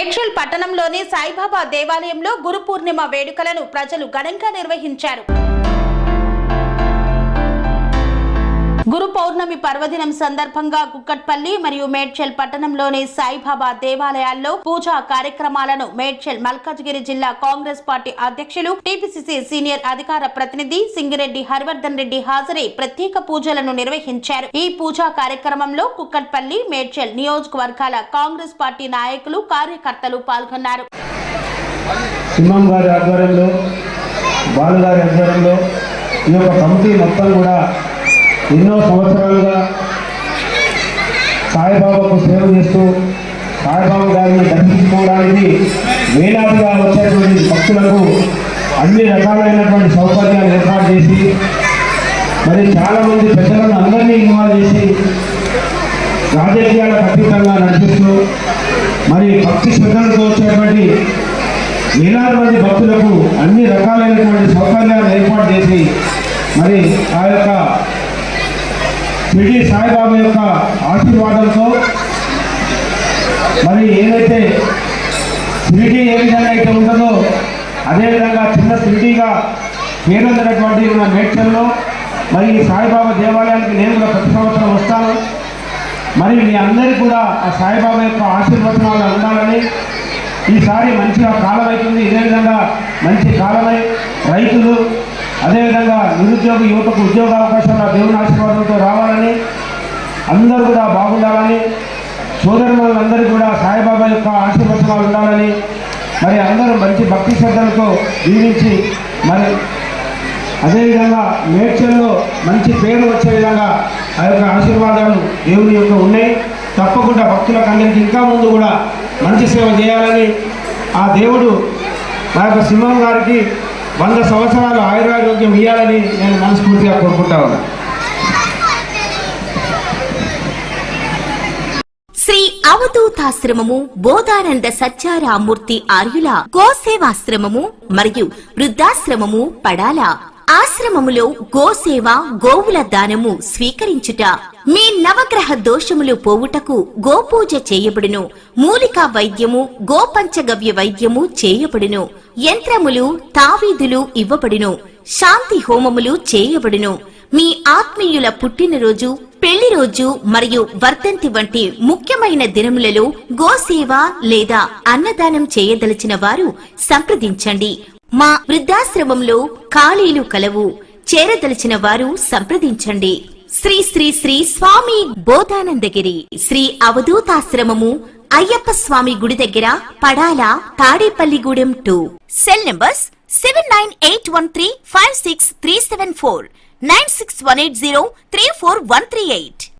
మేడ్చల్ పట్టణంలోని సాయిబాబా దేవాలయంలో గురు పూర్ణిమ వేడుకలను ప్రజలు ఘనంగా నిర్వహించారు. గురు పౌర్ణమి పర్వదినం సందర్భంగా కుక్కట్పల్లి మరియు మేడ్చల్ పట్టణంలోని సాయిబాబా దేవాలయాల్లో పూజా కార్యక్రమాలను మేడ్చల్ మల్కాజ్గిరి జిల్లా కాంగ్రెస్ పార్టీ అధ్యక్షులు టీపీసీసీ సీనియర్ అధికార ప్రతినిధి సింగిరెడ్డి హరివర్ధన్ రెడ్డి హాజరై ప్రత్యేక పూజలను నిర్వహించారు. ఈ పూజా కార్యక్రమంలో కుక్కట్పల్లి మేడ్చల్ నియోజకవర్గాల కాంగ్రెస్ పార్టీ నాయకులు కార్యకర్తలు పాల్గొన్నారు. ఎన్నో సంవత్సరాలుగా సాయిబాబాకు సేవ చేస్తూ సాయిబాబా గారిని దర్శించుకోవడానికి వేలాదిగా వచ్చేటువంటి భక్తులకు అన్ని రకాలైనటువంటి సౌకర్యాలు ఏర్పాటు చేసి మరి చాలామంది పెద్దలను అందరినీ ఇన్వాల్వ్ చేసి రాజకీయాలకు అతీతంగా నడిపిస్తూ మరి భక్తి శ్రద్ధలతో వచ్చేటువంటి వేలాది మంది భక్తులకు అన్ని రకాలైనటువంటి సౌకర్యాలు ఏర్పాటు చేసి మరి ఆ యొక్క షిరిడి సాయిబాబా యొక్క ఆశీర్వాదంతో మరి ఏదైతే షిరిడి ఏ విధంగా అయితే ఉంటుందో అదేవిధంగా చిన్న షిరిడిగా పేరొందినటువంటి మన మేడ్చల్లో మరి ఈ సాయిబాబా దేవాలయానికి నేను కూడా ప్రతి సంవత్సరం వస్తాను. మరి మీ అందరికీ కూడా ఆ సాయిబాబా యొక్క ఆశీర్వచనాలు ఉండాలని, ఈసారి మంచిగా కాలం అవుతుంది, ఇదే విధంగా మంచి కాలమై రైతులు అదేవిధంగా నిరుద్యోగ యువతకు ఉద్యోగ అవకాశాలు దేవుని ఆశీర్వాదంతో రావాలని, అందరూ కూడా బాగుండాలని, సోదరులందరికీ కూడా సాయిబాబా యొక్క ఆశీర్వచనాలు ఉండాలని, మరి అందరూ మంచి భక్తి శ్రద్ధలతో జీవించి మరి అదేవిధంగా మేడ్చల్లో మంచి పేరు వచ్చే విధంగా ఆ యొక్క ఆశీర్వాదాలు దేవుని యొక్క ఉన్నాయి. తప్పకుండా భక్తులకు అందరికీ ఇంకా ముందు కూడా మంచి సేవ చేయాలని ఆ దేవుడు మా యొక్క సింహం గారికి 100 సంవత్సరాలు ఆయురారోగ్యం ఇవ్వాలని నేను మనస్ఫూర్తిగా కోరుకుంటా ఉన్నా. శ్రీ అవధూతాశ్రమము బోధానంద సత్యారామూర్తి ఆర్యుల గోసేవాశ్రమము మరియు వృద్ధాశ్రమము పడాల ఆశ్రమములో గోసేవ గోవుల దానము స్వీకరించుట, మీ నవగ్రహ దోషములు పోవుటకు గోపూజ చేయబడును, మూలికా వైద్యము గోపంచగవ్య వైద్యము చేయబడును, యంత్రములు తావీదులు ఇవ్వబడును, శాంతి హోమములు చేయబడును. మీ ఆత్మీయుల పుట్టినరోజు, పెళ్లి రోజు మరియు వర్ధంతి వంటి ముఖ్యమైన దినములలో గోసేవ లేదా అన్నదానం చేయదలిచిన వారు సంప్రదించండి. మా వృద్ధాశ్రమంలో ఖాళీలు కలవు. చేరదలిచిన వారు సంప్రదించండి. శ్రీ శ్రీ శ్రీ స్వామి బోధానందగిరి శ్రీ అవధూతాశ్రమము అయ్యప్ప స్వామి గుడి దగ్గర పడాల తాడేపల్లిగూడెం 2. Cell numbers 7981356374, 9618034 138.